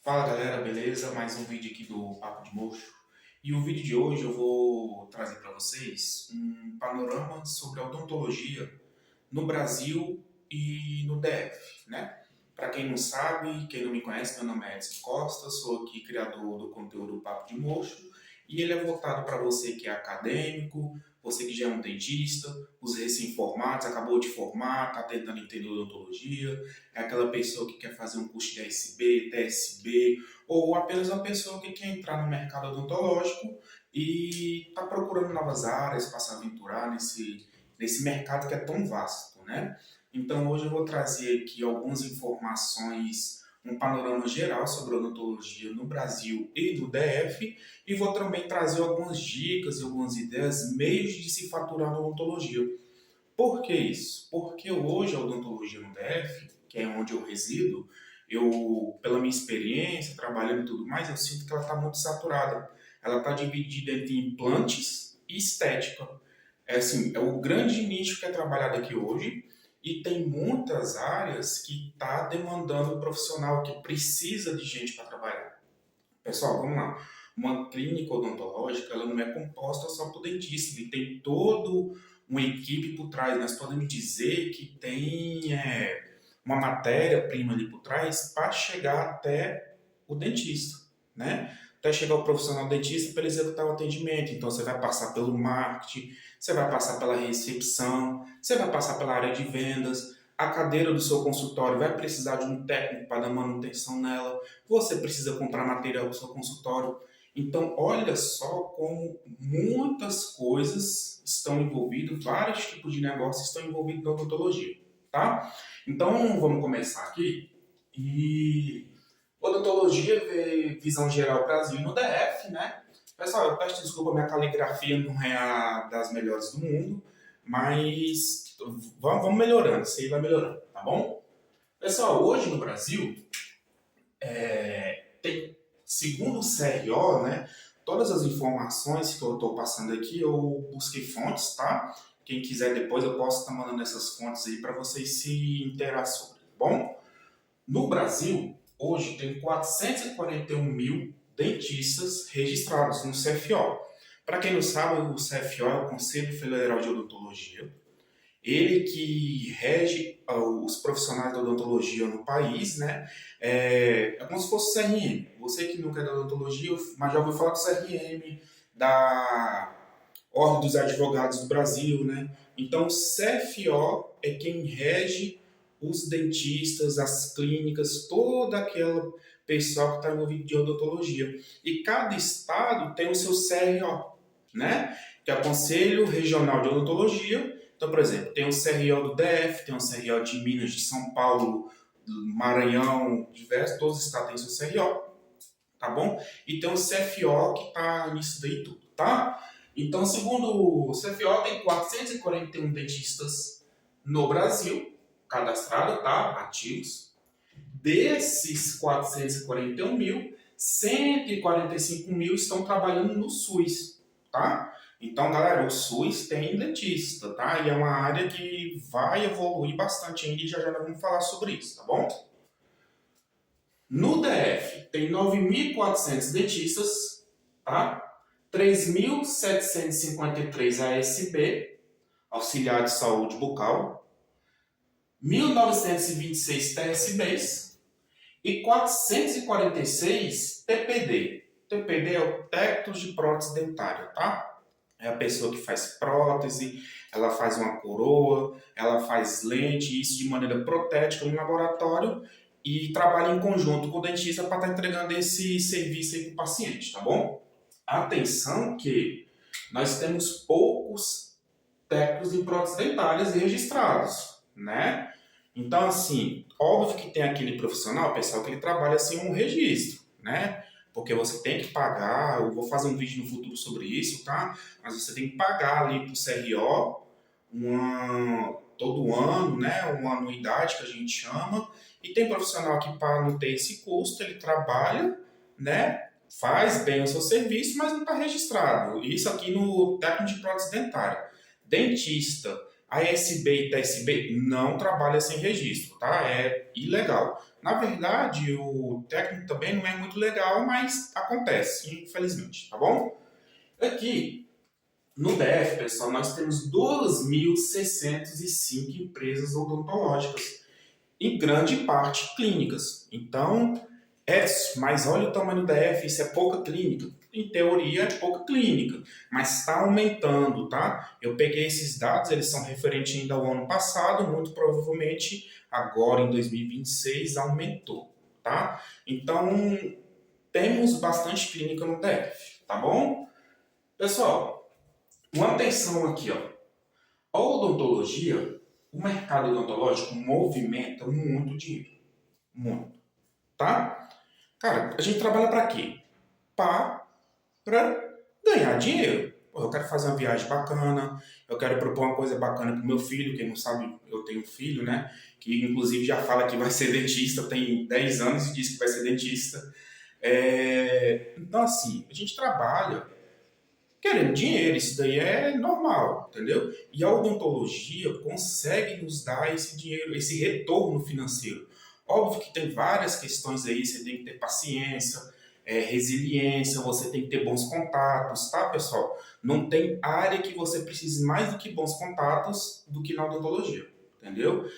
Fala galera, beleza? Mais um vídeo aqui do Papo de Mocho. E o vídeo de hoje eu vou trazer para vocês um panorama sobre a odontologia no Brasil e no DF, né? Para quem não sabe, quem não me conhece, meu nome é Edson Costa, sou aqui criador do conteúdo Papo de Mocho e ele é voltado para você que é acadêmico, você que já é um dentista, os recém-formados, acabou de formar, está tentando entender odontologia, é aquela pessoa que quer fazer um curso de ASB, TSB, ou apenas uma pessoa que quer entrar no mercado odontológico e está procurando novas áreas para se aventurar nesse mercado que é tão vasto, né? Então hoje eu vou trazer aqui algumas informações, um panorama geral sobre odontologia no Brasil e no DF, e vou também trazer algumas dicas e algumas ideias, meios de se faturar na odontologia. Por que isso? Porque hoje a odontologia no DF, que é onde eu resido, pela minha experiência, trabalhando e tudo mais, eu sinto que ela está muito saturada. Ela está dividida entre implantes e estética. É assim, é o grande nicho que é trabalhado aqui hoje e tem muitas áreas que está demandando um profissional que precisa de gente para trabalhar. Pessoal, vamos lá. Uma clínica odontológica, ela não é composta só por dentista, ele tem todo uma equipe por trás. Nós podemos dizer que tem uma matéria-prima ali por trás para chegar até o dentista, né? Até chegar o profissional dentista para ele executar o atendimento. Então, você vai passar pelo marketing, você vai passar pela recepção, você vai passar pela área de vendas, a cadeira do seu consultório vai precisar de um técnico para dar manutenção nela, você precisa comprar material para o seu consultório. Então, olha só como muitas coisas estão envolvidas, vários tipos de negócios estão envolvidos na odontologia, tá? Então, vamos começar aqui. E odontologia vê visão geral Brasil no DF, né? Pessoal, eu peço desculpa, minha caligrafia não é a das melhores do mundo, mas vamos melhorando, isso aí vai melhorando, tá bom? Pessoal, hoje no Brasil, tem, segundo o CRO, né, todas as informações que eu estou passando aqui, eu busquei fontes, tá? Quem quiser depois eu posso estar mandando essas fontes aí para vocês se interar sobre, tá bom? No Brasil, hoje tem 441 mil dentistas registrados no CFO. Para quem não sabe, o CFO é o Conselho Federal de Odontologia. Ele que rege os profissionais da odontologia no país, né? É como se fosse o CRM. Você que nunca é da odontologia, mas já ouviu falar do CRM, da Ordem dos Advogados do Brasil, né? Então, o CFO é quem rege os dentistas, as clínicas, toda aquela pessoal que está envolvido de odontologia. E cada estado tem o seu CRO, né? Que é o Conselho Regional de Odontologia. Então, por exemplo, tem o CRO do DF, tem o CRO de Minas, de São Paulo, Maranhão, diversos, todos os estados têm seu CRO, tá bom? E tem o CFO que está nisso daí tudo, tá? Então, segundo o CFO, tem 441 dentistas no Brasil, cadastrados, tá? Ativos. Desses 441 mil, 145 mil estão trabalhando no SUS, tá? Então, galera, o SUS tem dentista, tá? E é uma área que vai evoluir bastante ainda e já já nós vamos falar sobre isso, tá bom? No DF, tem 9.400 dentistas, tá? 3.753 ASB, auxiliar de saúde bucal, 1.926 TSBs e 446 TPD. TPD é o técnico de prótese dentária, tá? É a pessoa que faz prótese, ela faz uma coroa, ela faz lente, isso de maneira protética no laboratório e trabalha em conjunto com o dentista para estar entregando esse serviço aí para o paciente, tá bom? Atenção que nós temos poucos técnicos de próteses dentárias registrados, né? Então, assim, óbvio que tem aquele profissional, pessoal, que ele trabalha sem um registro, né? Porque você tem que pagar, eu vou fazer um vídeo no futuro sobre isso, tá? Mas você tem que pagar ali pro CRO todo ano, né? Uma anuidade que a gente chama. E tem profissional que para não ter esse custo, ele trabalha, né? Faz bem o seu serviço, mas não está registrado. Isso aqui no técnico de prótese dentária. Dentista, ASB e TSB não trabalha sem registro, tá? É ilegal. Na verdade, o técnico também não é muito legal, mas acontece, infelizmente, tá bom? Aqui no DF, pessoal, nós temos 2.605 empresas odontológicas, em grande parte clínicas. Então, mas olha o tamanho do DF, isso é pouca clínica. Em teoria é pouca clínica, mas está aumentando, tá? Eu peguei esses dados, eles são referentes ainda ao ano passado, muito provavelmente agora em 2026 aumentou, tá? Então, temos bastante clínica no DF, tá bom? Pessoal, uma atenção aqui, ó. A odontologia, o mercado odontológico movimenta muito dinheiro, muito, tá? Cara, a gente trabalha para quê? Para ganhar dinheiro. Pô, eu quero fazer uma viagem bacana, eu quero propor uma coisa bacana pro meu filho, quem não sabe, eu tenho um filho, né? Que inclusive já fala que vai ser dentista, tem 10 anos e diz que vai ser dentista. Então, assim, a gente trabalha querendo dinheiro, isso daí é normal, entendeu? E a odontologia consegue nos dar esse dinheiro, esse retorno financeiro. Óbvio que tem várias questões aí, você tem que ter paciência, resiliência, você tem que ter bons contatos, tá, pessoal? Não tem área que você precise mais do que bons contatos do que na odontologia, entendeu?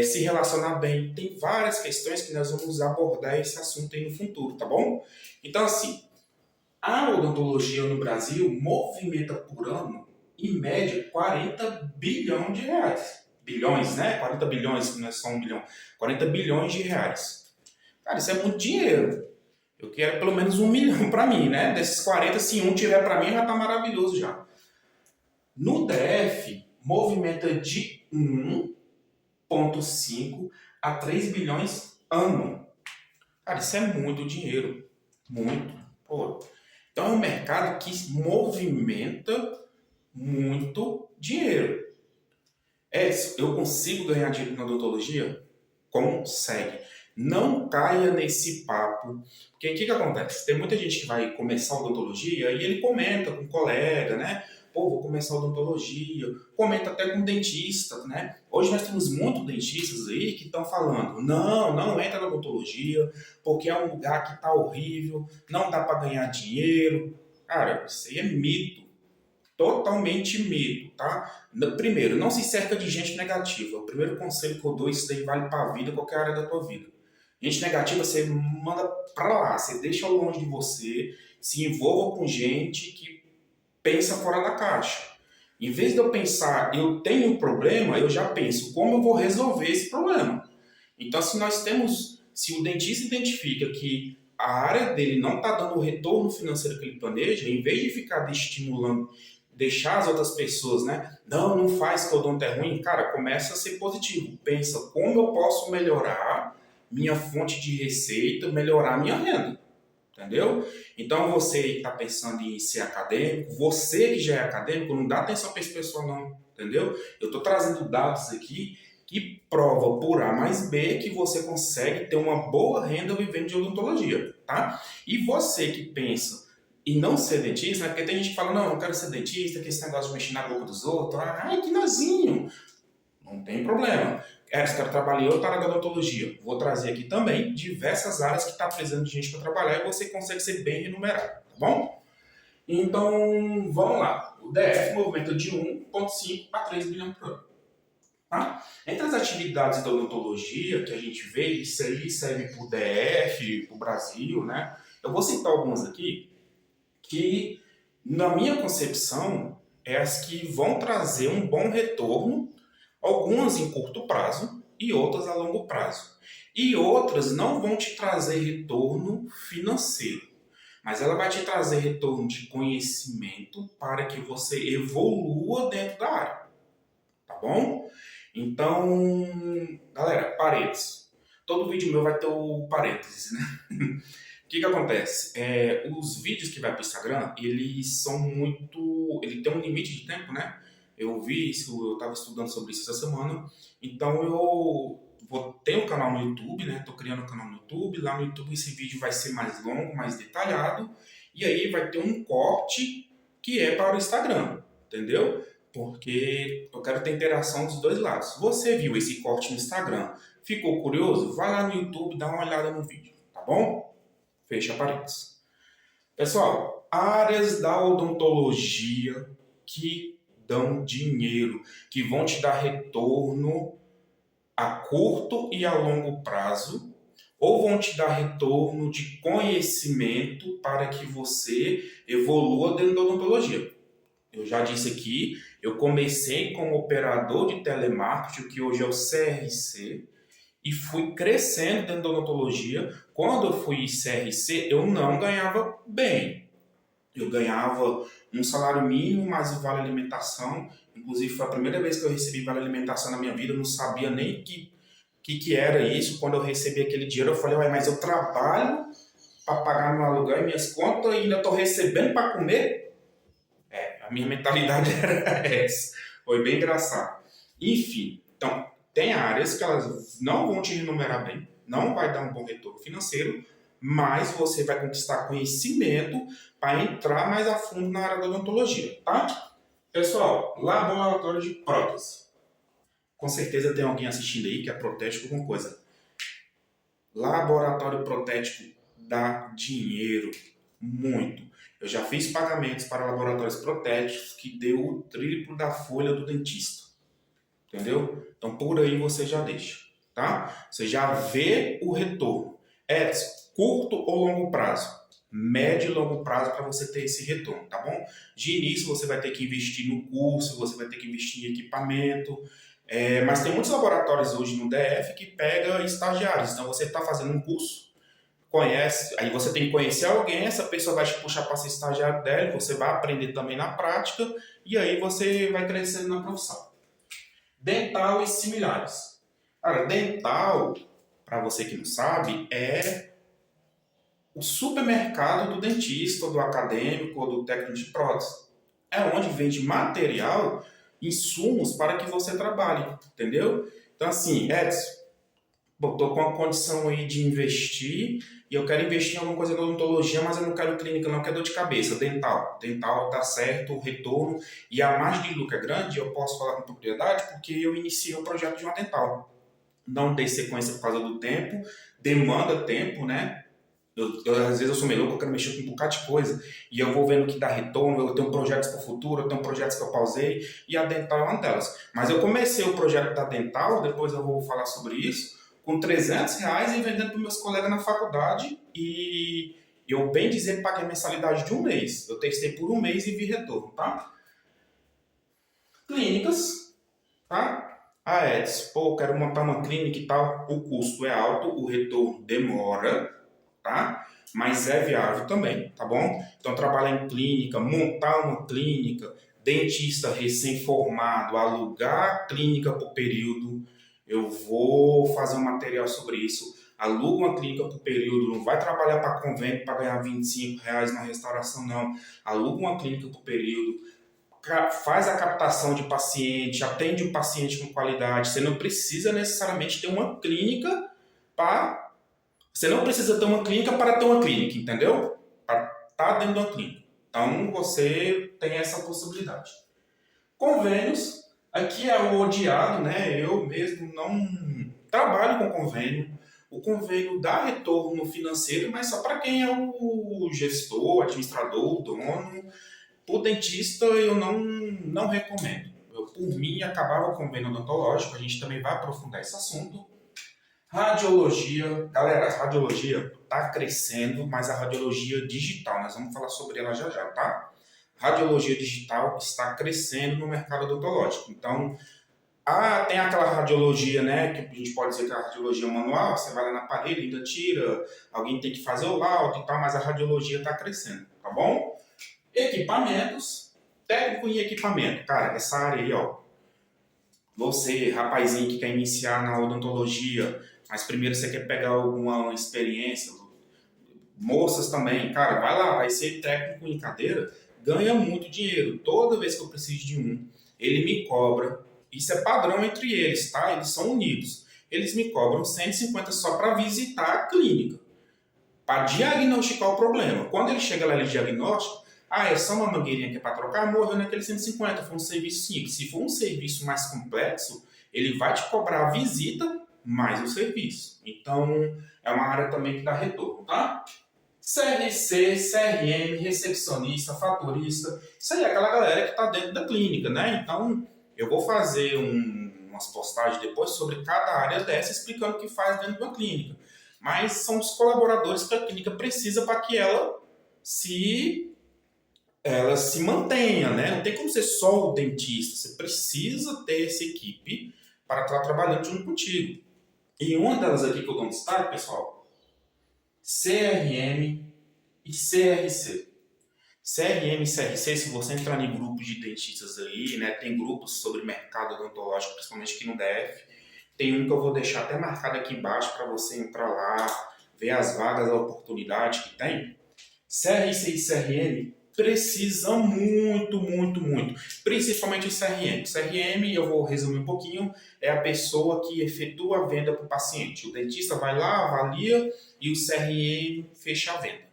Se relacionar bem, tem várias questões que nós vamos abordar esse assunto aí no futuro, tá bom? Então, assim, a odontologia no Brasil movimenta por ano, em média, 40 bilhões de reais. Bilhões, né? 40 bilhões, não é só 1 bilhão. 40 bilhões de reais. Cara, isso é muito dinheiro. Eu quero pelo menos 1 milhão para mim, né? Desses 40, se um tiver para mim, já tá maravilhoso já. No DF, movimenta de 1,5 a 3 bilhões ano. Cara, isso é muito dinheiro. Muito. Pô. Então é um mercado que movimenta muito dinheiro. Eu consigo ganhar dinheiro na odontologia? Consegue. Não caia nesse papo. Porque o que acontece? Tem muita gente que vai começar a odontologia e ele comenta com um colega, né? Pô, vou começar a odontologia. Comenta até com dentista, né? Hoje nós temos muitos dentistas aí que estão falando: não, não entra na odontologia, porque é um lugar que tá horrível, não dá para ganhar dinheiro. Cara, isso aí é mito. Totalmente mito, tá? Primeiro, não se cerca de gente negativa. O primeiro conselho que eu dou, isso daí vale para a vida, qualquer área da tua vida. Gente negativa, você manda pra lá, você deixa longe de você, se envolva com gente que pensa fora da caixa. Em vez de eu pensar, eu tenho um problema, eu já penso, como eu vou resolver esse problema? Então, se o dentista identifica que a área dele não está dando o retorno financeiro que ele planeja, em vez de ficar estimulando, deixar as outras pessoas, né? Não, não faz que o odonto é ruim. Cara, começa a ser positivo. Pensa como eu posso melhorar minha fonte de receita, melhorar minha renda. Entendeu? Então você que está pensando em ser acadêmico, você que já é acadêmico, não dá atenção para esse pessoal não, entendeu? Eu estou trazendo dados aqui que prova por A mais B que você consegue ter uma boa renda vivendo de odontologia, tá? E você que pensa em não ser dentista, né? Porque tem gente que fala, não, eu quero ser dentista, que esse negócio de mexer na boca dos outros, ai, que nozinho. Não tem problema. Se quero trabalhar em outra área da odontologia, vou trazer aqui também diversas áreas que está precisando de gente para trabalhar e você consegue ser bem remunerado, tá bom? Então, vamos lá. O DF movimenta de 1,5 a 3 bilhões por ano. Tá? Entre as atividades da odontologia que a gente vê, isso aí serve para o DF, para o Brasil, né? Eu vou citar algumas aqui que, na minha concepção, é as que vão trazer um bom retorno, algumas em curto prazo e outras a longo prazo. E outras não vão te trazer retorno financeiro, mas ela vai te trazer retorno de conhecimento para que você evolua dentro da área, tá bom? Então, galera, parênteses. Todo vídeo meu vai ter o parênteses, né? O que acontece? Os vídeos que vai para o Instagram, eles são muito... Ele tem um limite de tempo, né? Eu vi isso, eu estava estudando sobre isso essa semana. Então eu vou ter um canal no YouTube, né? Estou criando um canal no YouTube. Lá no YouTube esse vídeo vai ser mais longo, mais detalhado. E aí vai ter um corte que é para o Instagram, entendeu? Porque eu quero ter interação dos dois lados. Você viu esse corte no Instagram, Ficou curioso? Vai lá no YouTube, dá uma olhada no vídeo, tá bom? Fecha parênteses. Pessoal, áreas da odontologia que dão dinheiro, que vão te dar retorno a curto e a longo prazo, ou vão te dar retorno de conhecimento para que você evolua dentro da odontologia. Eu já disse aqui, eu comecei como operador de telemarketing, que hoje é o CRC, e fui crescendo dentro da odontologia. Quando eu fui CRC, eu não ganhava bem. Eu ganhava um salário mínimo, mais o vale alimentação. Inclusive, foi a primeira vez que eu recebi vale alimentação na minha vida. Eu não sabia nem que era isso. Quando eu recebi aquele dinheiro, eu falei, ué, mas eu trabalho para pagar meu aluguel e minhas contas e ainda estou recebendo para comer? A minha mentalidade era essa. Foi bem engraçado. Enfim, então, tem áreas que elas não vão te remunerar bem, não vai dar um bom retorno financeiro, mas você vai conquistar conhecimento para entrar mais a fundo na área da odontologia, tá? Pessoal, laboratório de prótese. Com certeza tem alguém assistindo aí que é protético com coisa. Laboratório protético dá dinheiro, muito. Eu já fiz pagamentos para laboratórios protéticos que deu o triplo da folha do dentista. Entendeu? Então por aí você já deixa, tá? Você já vê o retorno. É curto ou longo prazo? Médio e longo prazo para você ter esse retorno, tá bom? De início você vai ter que investir no curso, você vai ter que investir em equipamento, mas tem muitos laboratórios hoje no DF que pega estagiários. Então você está fazendo um curso, conhece, aí você tem que conhecer alguém, essa pessoa vai te puxar para ser estagiário dela, você vai aprender também na prática e aí você vai crescendo na profissão. Dental e similares. Cara, dental, para você que não sabe, é o supermercado do dentista, do acadêmico ou do técnico de prótese. É onde vende material, insumos para que você trabalhe, entendeu? Então assim, Edson, estou com a condição aí de investir e eu quero investir em alguma coisa na odontologia, mas eu não quero clínica, não quero dor de cabeça. Dental. Dental tá certo, o retorno e a margem de lucro é grande, eu posso falar com propriedade porque eu iniciei o projeto de uma dental. Não dei sequência por causa do tempo, demanda tempo, né? Às vezes eu sou meio louco, eu quero mexer com um bocado de coisa e eu vou vendo que dá retorno, eu tenho projetos para o futuro, eu tenho projetos que eu pausei e a dental é uma delas. Mas eu comecei o projeto da dental, depois eu vou falar sobre isso, com R$ 300 e vendendo para meus colegas na faculdade e eu, bem dizer, paguei a mensalidade de um mês. Eu testei por um mês e vi retorno, tá? Clínicas, tá? Edson, pô, quero montar uma clínica e tal, o custo é alto, o retorno demora, tá? Mas é viável também, tá bom? Então, trabalhar em clínica, montar uma clínica, dentista recém-formado, alugar clínica por período. Eu vou fazer um material sobre isso. Aluga uma clínica por período, não vai trabalhar para convênio para ganhar R$ 25 na restauração, não. Aluga uma clínica por período, faz a captação de paciente, atende o paciente com qualidade. Você não precisa necessariamente ter uma clínica para você não precisa ter uma clínica para ter uma clínica, entendeu? Para estar dentro de uma clínica. Então, você tem essa possibilidade. Convênios, aqui é o odiado, né? Eu mesmo não trabalho com convênio. O convênio dá retorno financeiro, mas só para quem é o gestor, administrador, dono. O dentista, eu não recomendo. Por mim, acabava o convênio odontológico, a gente também vai aprofundar esse assunto. Radiologia, galera, a radiologia está crescendo, mas a radiologia digital, nós vamos falar sobre ela já já, tá? Radiologia digital está crescendo no mercado odontológico. Então, tem aquela radiologia, né, que a gente pode dizer que é a radiologia manual, você vai lá na parede, ainda tira, alguém tem que fazer o laudo e tal, mas a radiologia está crescendo, tá bom? Equipamentos, técnico em equipamento. Cara, essa área aí, ó, você, rapazinho que quer iniciar na odontologia, mas primeiro você quer pegar alguma experiência, moças também, cara, vai lá, vai ser técnico em cadeira, ganha muito dinheiro. Toda vez que eu preciso de um, ele me cobra. Isso é padrão entre eles, tá? Eles são unidos. Eles me cobram 150 só para visitar a clínica, para diagnosticar o problema. Quando ele chega lá, ele diagnostica, é só uma mangueirinha que é para trocar, morreu naquele 150, foi um serviço simples. Se for um serviço mais complexo, ele vai te cobrar a visita mais o serviço. Então, é uma área também que dá retorno, tá? CRC, CRM, recepcionista, faturista, isso aí é aquela galera que está dentro da clínica, né? Então, eu vou fazer umas postagens depois sobre cada área dessa, explicando o que faz dentro de uma clínica. Mas são os colaboradores que a clínica precisa para que se ela se mantenha, né? Não tem como ser só o dentista, você precisa ter essa equipe para estar trabalhando junto contigo. E uma delas aqui que eu dou um destaque, pessoal, CRM e CRC. CRM e CRC, se você entrar em grupos de dentistas aí, né, tem grupos sobre mercado odontológico, principalmente aqui no DF, tem um que eu vou deixar até marcado aqui embaixo para você entrar lá, ver as vagas, a oportunidade que tem. CRC e CRM precisam muito, muito, muito. Principalmente o CRM. O CRM, eu vou resumir um pouquinho, é a pessoa que efetua a venda para o paciente. O dentista vai lá, avalia e o CRM fecha a venda.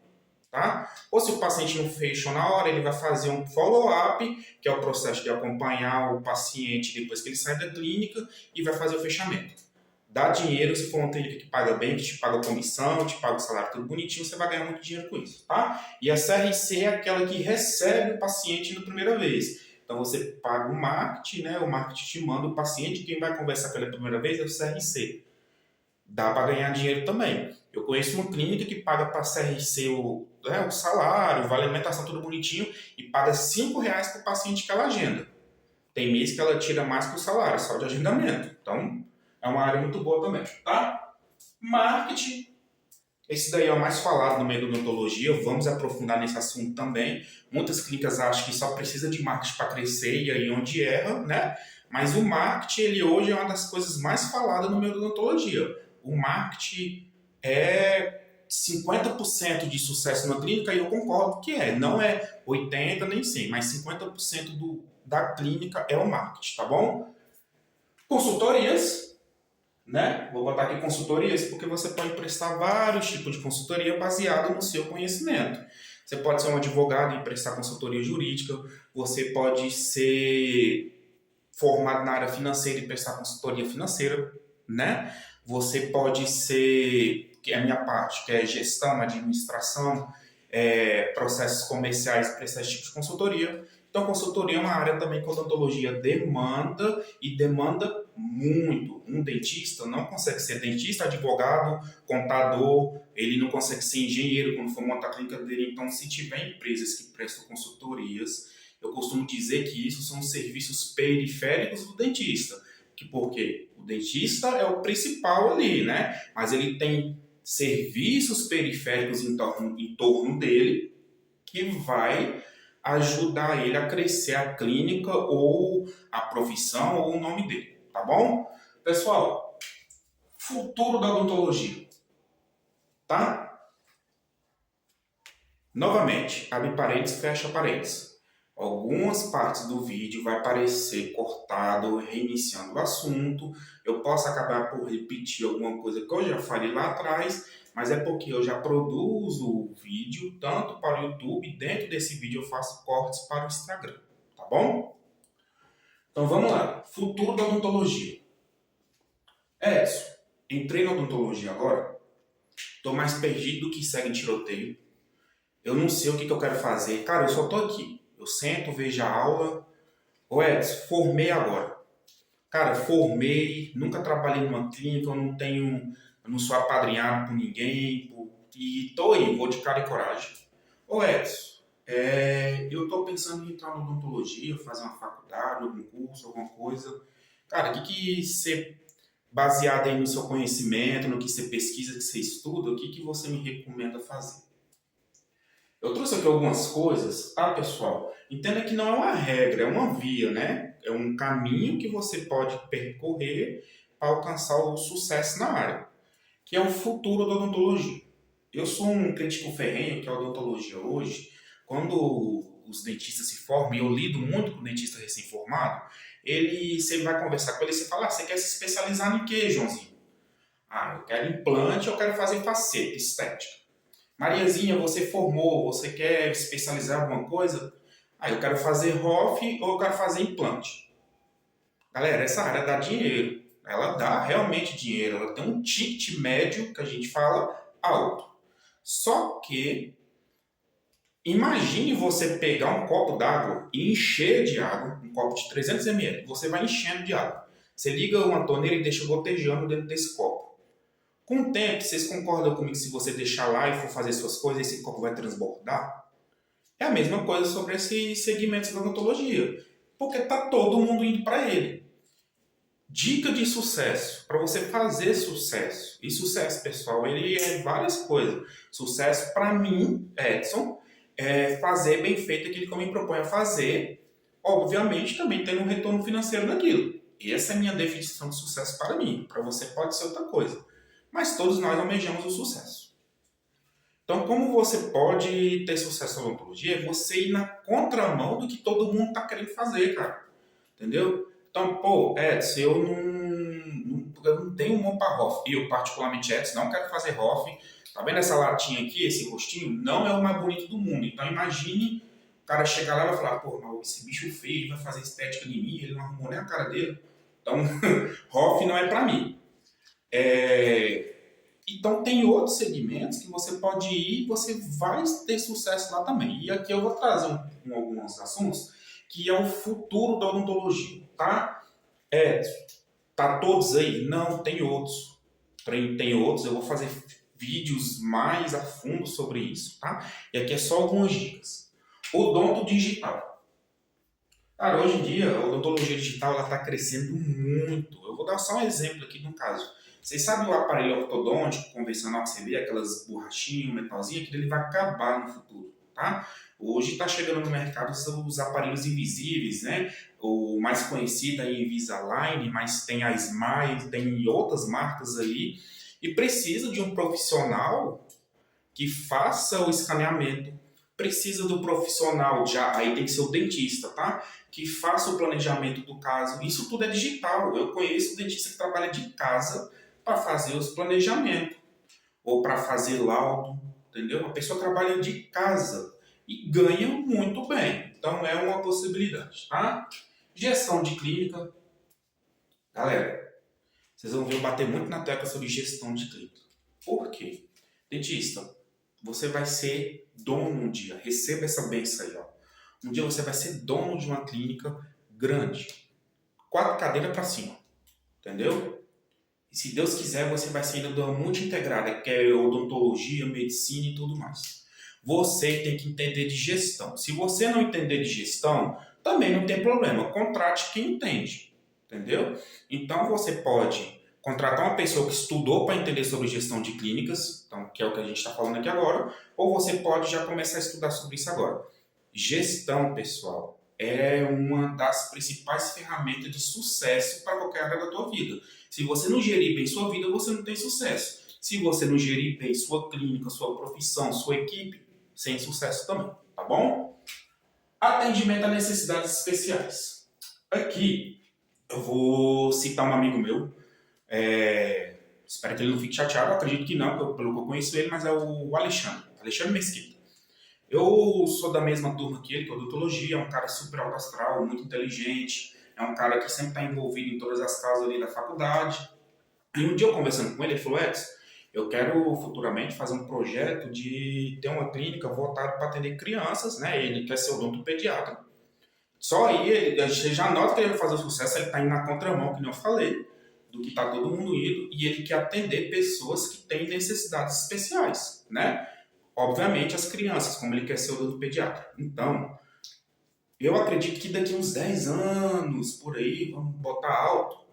Tá? Ou se o paciente não fechou na hora, ele vai fazer um follow-up, que é o processo de acompanhar o paciente depois que ele sai da clínica e vai fazer o fechamento. Dá dinheiro, se for uma clínica que paga bem, que te paga comissão, te paga o salário tudo bonitinho, você vai ganhar muito dinheiro com isso, tá? E a CRC é aquela que recebe o paciente na primeira vez. Então você paga o marketing, né? O marketing te manda o paciente, quem vai conversar pela primeira vez é o CRC. Dá para ganhar dinheiro também. Eu conheço uma clínica que paga para a CRC o salário, vale alimentação, tudo bonitinho, e paga R$5 para o paciente que ela agenda. Tem mês que ela tira mais que o salário, só de agendamento. Então, é uma área muito boa também, tá? Marketing, esse daí é o mais falado no meio da odontologia, vamos aprofundar nesse assunto também. Muitas clínicas acham que só precisa de marketing para crescer e aí onde erra, né? Mas o marketing, ele hoje é uma das coisas mais faladas no meio da odontologia. O marketing é 50% de sucesso na clínica e eu concordo que é. Não é 80% nem 100%, mas 50% da clínica é o marketing, tá bom? Consultorias, né? Vou botar aqui consultorias porque você pode prestar vários tipos de consultoria baseado no seu conhecimento. Você pode ser um advogado e prestar consultoria jurídica, você pode ser formado na área financeira e prestar consultoria financeira, né? Você pode ser, que é a minha parte, que é gestão, administração, processos comerciais, prestar esse tipo de consultoria. Então, consultoria é uma área também que a odontologia demanda e demanda muito. Um dentista não consegue ser dentista, advogado, contador, ele não consegue ser engenheiro quando for montar a clínica dele. Então, se tiver empresas que prestam consultorias, eu costumo dizer que isso são serviços periféricos do dentista. Porque o dentista é o principal ali, né? Mas ele tem serviços periféricos em torno dele que vai ajudar ele a crescer a clínica ou a profissão ou o nome dele, tá bom? Pessoal, futuro da odontologia, tá? Novamente, abre parênteses, fecha parênteses. Algumas partes do vídeo vai parecer cortado, reiniciando o assunto. Eu posso acabar por repetir alguma coisa que eu já falei lá atrás, mas é porque eu já produzo o vídeo tanto para o YouTube, dentro desse vídeo eu faço cortes para o Instagram, tá bom? Então vamos lá, futuro da odontologia. Edson, entrei na odontologia agora, estou mais perdido do que segue em tiroteio. Eu não sei o que eu quero fazer. Cara, eu só tô aqui. Eu sento, vejo a aula. Ô Edson, formei agora. Cara, formei, nunca trabalhei numa clínica, eu não sou apadrinhado por ninguém, e tô aí, vou de cara e coragem. Ô Edson, eu tô pensando em entrar na odontologia, fazer uma faculdade, algum curso, alguma coisa. Cara, o que você, baseado aí no seu conhecimento, no que você pesquisa, que você estuda, o que você me recomenda fazer? Eu trouxe aqui algumas coisas, tá, pessoal? Entenda que não é uma regra, é uma via, né? É um caminho que você pode percorrer para alcançar o sucesso na área, que é o futuro da odontologia. Eu sou um crítico ferrenho que a odontologia hoje, quando os dentistas se formam, e eu lido muito com o dentista recém-formado, você vai conversar com ele e você fala, você quer se especializar em quê, Joãozinho? Ah, eu quero implante, eu quero fazer faceta, estética. Mariazinha, você formou, você quer especializar em alguma coisa? Ah, eu quero fazer ROF ou eu quero fazer implante. Galera, essa área dá dinheiro. Ela dá realmente dinheiro, ela tem um ticket médio que a gente fala alto. Só que imagine você pegar um copo d'água e encher de água, um copo de 300 ml, você vai enchendo de água. Você liga uma torneira e deixa gotejando dentro desse copo. Com o tempo, vocês concordam comigo que se você deixar lá e for fazer suas coisas, esse copo vai transbordar? É a mesma coisa sobre esses segmentos da odontologia, porque está todo mundo indo para ele. Dica de sucesso, para você fazer sucesso. E sucesso, pessoal, ele é várias coisas. Sucesso, para mim, Edson, é fazer bem feito aquilo que eu me proponho a fazer, obviamente também tendo um retorno financeiro daquilo. E essa é a minha definição de sucesso para mim. Para você pode ser outra coisa. Mas todos nós almejamos o sucesso. Então, como você pode ter sucesso na odontologia? É você ir na contramão do que todo mundo está querendo fazer, cara. Entendeu? Então, pô, Edson, eu não tenho mão para ROF. Eu, particularmente, Edson, não quero fazer ROF. Tá vendo essa latinha aqui, esse rostinho? Não é o mais bonito do mundo. Então, imagine o cara chegar lá e vai falar, pô, mas esse bicho feio vai fazer estética em mim, ele não arrumou nem a cara dele. Então, ROF não é para mim. Então, tem outros segmentos que você pode ir e você vai ter sucesso lá também. E aqui eu vou trazer alguns assuntos que é o futuro da odontologia, tá? Tá todos aí? Não, tem outros. Tem outros, eu vou fazer vídeos mais a fundo sobre isso, tá? E aqui é só algumas dicas. Odonto digital. Cara, hoje em dia, a odontologia digital ela está crescendo muito. Eu vou dar só um exemplo aqui no caso. Vocês sabem o aparelho ortodôntico convencional que você vê, aquelas borrachinhas, metalzinho, aquilo ele vai acabar no futuro, tá? Hoje está chegando no mercado os aparelhos invisíveis, né? O mais conhecido é a Invisalign, mas tem a Smile, tem outras marcas aí. E precisa de um profissional que faça o escaneamento. Precisa do profissional, já aí tem que ser o dentista, tá? Que faça o planejamento do caso. Isso tudo é digital. Eu conheço dentista que trabalha de casa para fazer os planejamentos ou para fazer laudo, entendeu? A pessoa trabalha de casa e ganha muito bem. Então é uma possibilidade, tá? Gestão de clínica. Galera, vocês vão ver eu bater muito na tecla sobre gestão de clínica. Por quê? Dentista, você vai ser dono um dia. Receba essa benção aí, ó. Um dia você vai ser dono de uma clínica grande. 4 cadeiras para cima. Entendeu? E se Deus quiser, você vai ser ainda de uma multi-integrada, que é odontologia, medicina e tudo mais. Você tem que entender de gestão. Se você não entender de gestão, também não tem problema. Contrate quem entende. Entendeu? Então você pode contratar uma pessoa que estudou para entender sobre gestão de clínicas, então, que é o que a gente está falando aqui agora, ou você pode já começar a estudar sobre isso agora. Gestão, pessoal, é uma das principais ferramentas de sucesso para qualquer área da tua vida. Se você não gerir bem sua vida, você não tem sucesso. Se você não gerir bem sua clínica, sua profissão, sua equipe, sem sucesso também, tá bom? Atendimento a necessidades especiais. Aqui eu vou citar um amigo meu. Espero que ele não fique chateado, acredito que não, pelo que eu conheço ele, mas é o Alexandre Mesquita. Eu sou da mesma turma que ele, que é odontologia, é um cara super alto astral, muito inteligente, é um cara que sempre está envolvido em todas as causas ali da faculdade. E um dia eu conversando com ele, ele falou, Edson, eu quero futuramente fazer um projeto de ter uma clínica voltada para atender crianças, né? Ele quer ser odontopediatra. Só aí, você já nota que ele vai fazer sucesso, ele está indo na contramão, que nem eu falei, do que está todo mundo indo, e ele quer atender pessoas que têm necessidades especiais, né? Obviamente as crianças, como ele quer ser odontopediatra. Então, eu acredito que daqui uns 10 anos, por aí, vamos botar alto,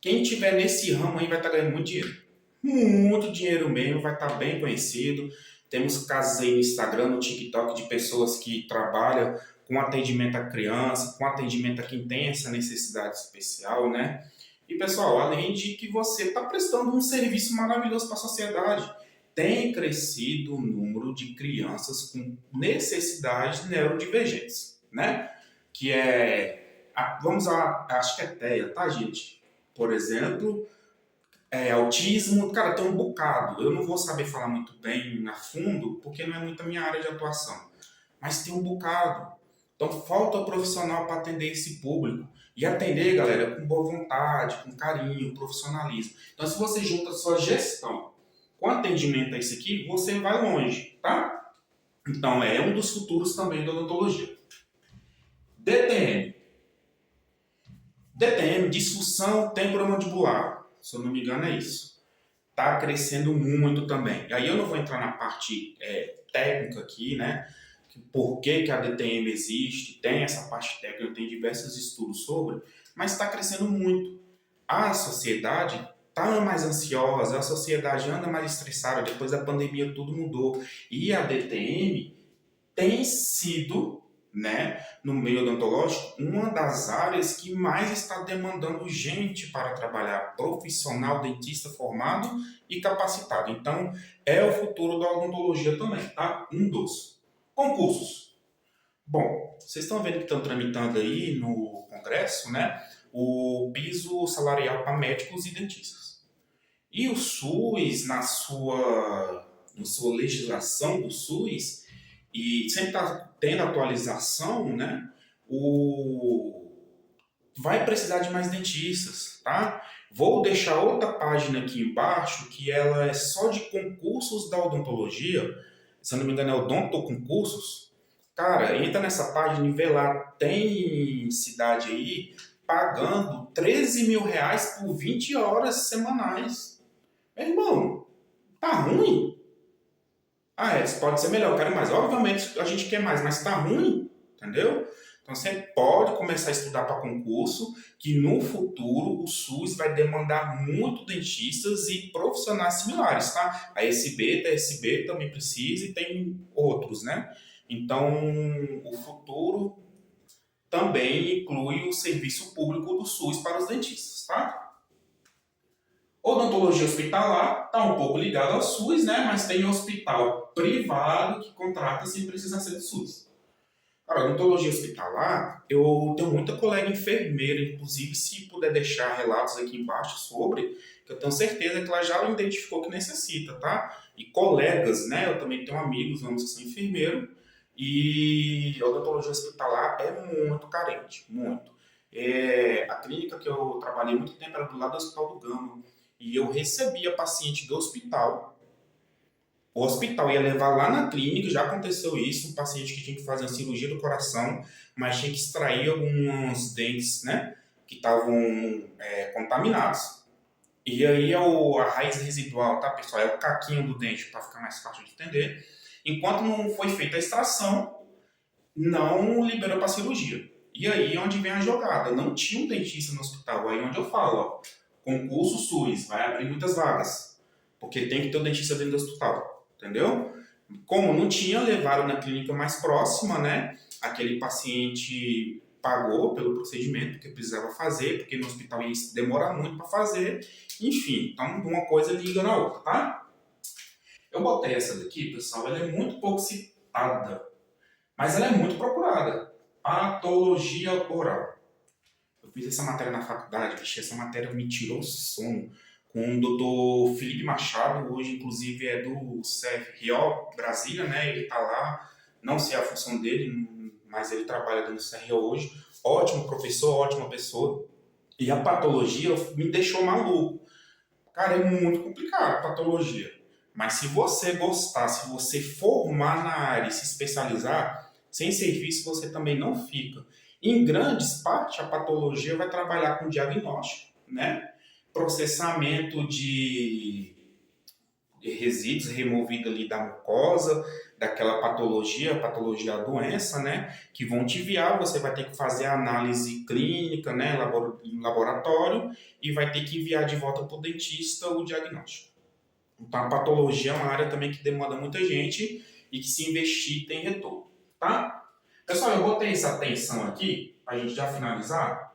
quem tiver nesse ramo aí vai estar ganhando muito dinheiro. Muito dinheiro mesmo, vai estar bem conhecido. Temos casos aí no Instagram, no TikTok, de pessoas que trabalham com atendimento a criança, com atendimento a quem tem essa necessidade especial, né? E, pessoal, além de que você está prestando um serviço maravilhoso para a sociedade, tem crescido o número de crianças com necessidades neurodivergentes, né? Que é, vamos lá, acho que é TEA, tá, gente? Por exemplo, autismo, cara, tem um bocado. Eu não vou saber falar muito bem a fundo, porque não é muito a minha área de atuação. Mas tem um bocado. Então, falta profissional para atender esse público. E atender, galera, com boa vontade, com carinho, profissionalismo. Então, se você junta a sua gestão com atendimento a isso aqui, você vai longe, tá? Então, é um dos futuros também da odontologia. DTM. DTM, disfunção temporomandibular. Se eu não me engano, é isso. Está crescendo muito também. E aí eu não vou entrar na parte técnica aqui, né? Por que a DTM existe, tem essa parte técnica, tem diversos estudos sobre, mas está crescendo muito. A sociedade está mais ansiosa, a sociedade anda mais estressada, depois da pandemia tudo mudou. E a DTM tem sido, né, no meio odontológico, uma das áreas que mais está demandando gente para trabalhar, profissional, dentista formado e capacitado. Então, é o futuro da odontologia também, tá? Um dos concursos. Bom, vocês estão vendo que estão tramitando aí no Congresso, né, o piso salarial para médicos e dentistas. E o SUS, na sua legislação do SUS, e sempre está tendo atualização, né? Vai precisar de mais dentistas, tá? Vou deixar outra página aqui embaixo que ela é só de concursos da odontologia. Se eu não me engano é Odonto Concursos. Cara, entra nessa página e vê lá. Tem cidade aí pagando R$ 13.000 por 20 horas semanais. Meu irmão, tá ruim? Ah, pode ser melhor, eu quero mais. Obviamente a gente quer mais, mas tá ruim, entendeu? Então você pode começar a estudar para concurso, que no futuro o SUS vai demandar muito dentistas e profissionais similares, tá? A SB, da SB também precisa e tem outros, né? Então o futuro também inclui o serviço público do SUS para os dentistas, tá? Odontologia hospitalar está um pouco ligado ao SUS, né? Mas tem hospital privado que contrata sem precisar ser do SUS. Cara, odontologia hospitalar, eu tenho muita colega enfermeira, inclusive se puder deixar relatos aqui embaixo sobre, que eu tenho certeza que ela já identificou que necessita, tá? E colegas, né? Eu também tenho amigos, vamos que são enfermeiros, e a odontologia hospitalar é muito carente, muito. A clínica que eu trabalhei muito tempo era do lado do Hospital do Gama, e eu recebia paciente do hospital. O hospital ia levar lá na clínica, já aconteceu isso, um paciente que tinha que fazer uma cirurgia do coração, mas tinha que extrair alguns dentes, né, que estavam contaminados. E aí a raiz residual, tá, pessoal? É o caquinho do dente, para ficar mais fácil de entender. Enquanto não foi feita a extração, não liberou para cirurgia. E aí é onde vem a jogada. Não tinha um dentista no hospital. Aí é onde eu falo, ó, concurso SUS, vai abrir muitas vagas. Porque tem que ter um dentista dentro do hospital. Entendeu? Como não tinha, levaram na clínica mais próxima, né? Aquele paciente pagou pelo procedimento que precisava fazer, porque no hospital ia demorar muito para fazer. Enfim, então uma coisa liga na outra, tá? Eu botei essa daqui, pessoal, ela é muito pouco citada, mas ela é muito procurada. Patologia oral. Eu fiz essa matéria na faculdade, vixe, essa matéria me tirou o sono. Com o doutor Felipe Machado, hoje inclusive é do CRO Brasília, né? Ele está lá, não sei a função dele, mas ele trabalha dentro do CRO hoje. Ótimo professor, ótima pessoa. E a patologia me deixou maluco. Cara, é muito complicado a patologia. Mas se você gostar, se você formar na área e se especializar, sem serviço você também não fica. Em grandes partes, a patologia vai trabalhar com diagnóstico, né? Processamento de resíduos removido ali da mucosa, daquela patologia da doença, né? Que vão te enviar, você vai ter que fazer a análise clínica, né? Laboratório, e vai ter que enviar de volta para o dentista o diagnóstico. Então, a patologia é uma área também que demanda muita gente e que se investir tem retorno, tá? Pessoal, eu botei essa atenção aqui, para a gente já finalizar.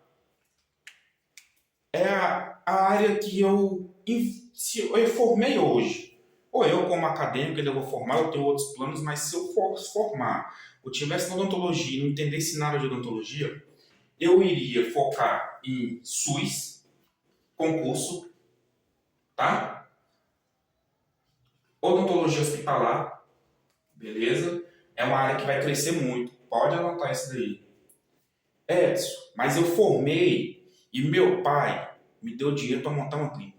É a área que eu formei hoje. Ou eu, como acadêmico, eu vou formar, eu tenho outros planos, mas se eu fosse formar, eu tivesse na odontologia e não entendesse nada de odontologia, eu iria focar em SUS, concurso, tá? Odontologia hospitalar, beleza? É uma área que vai crescer muito. Pode anotar isso daí. Edson, mas eu formei e meu pai me deu dinheiro para montar uma clínica.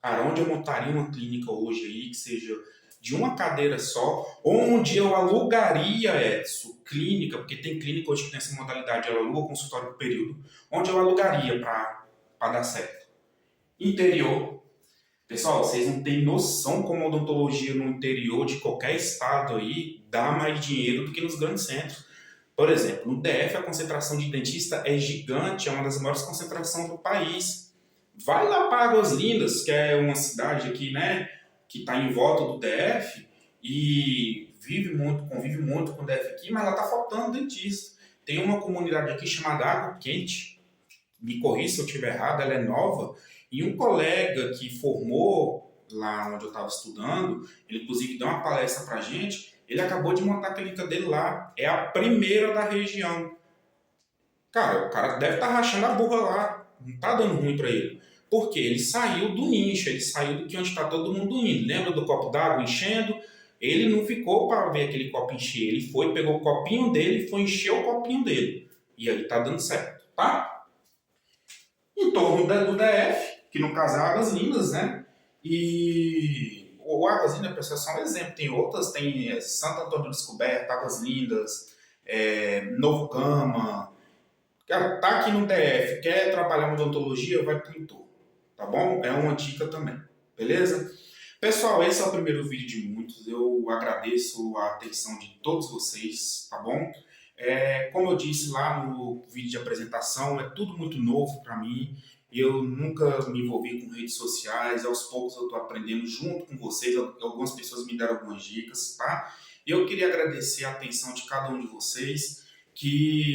Cara, onde eu montaria uma clínica hoje aí, que seja de uma cadeira só, onde eu alugaria, Edson, clínica, porque tem clínica hoje que tem essa modalidade, ela aluga consultório por período, onde eu alugaria para dar certo. Interior. Pessoal, vocês não têm noção como a odontologia no interior de qualquer estado aí dá mais dinheiro do que nos grandes centros. Por exemplo, no DF a concentração de dentista é gigante, é uma das maiores concentrações do país. Vai lá para Águas Lindas, que é uma cidade aqui, né, que está em volta do DF e convive muito com o DF aqui, mas lá está faltando dentista. Tem uma comunidade aqui chamada Água Quente, me corri se eu estiver errado, ela é nova, e um colega que formou lá onde eu estava estudando, ele inclusive deu uma palestra para a gente, ele acabou de montar a clínica dele lá, é a primeira da região. Cara, o cara deve estar rachando a burra lá, não está dando ruim para ele. Porque ele saiu do nicho, ele saiu do que onde está todo mundo indo. Lembra do copo d'água enchendo? Ele não ficou para ver aquele copo encher, ele foi, pegou o copinho dele e foi encher o copinho dele. E aí tá dando certo, tá? Em torno do DF, que no caso é Águas Lindas, né? E o Águas Lindas, pessoal, é só um exemplo. Tem outras, tem Santo Antônio do Descoberto, Águas Lindas, Novo Gama. Cara, tá aqui no DF, quer trabalhar em odontologia, vai pro entorno, tá bom? É uma dica também, beleza? Pessoal, esse é o primeiro vídeo de muitos. Eu agradeço a atenção de todos vocês, tá bom? Como eu disse lá no vídeo de apresentação, é tudo muito novo para mim. Eu nunca me envolvi com redes sociais. Aos poucos eu estou aprendendo junto com vocês. Algumas pessoas me deram algumas dicas, tá? E eu queria agradecer a atenção de cada um de vocês que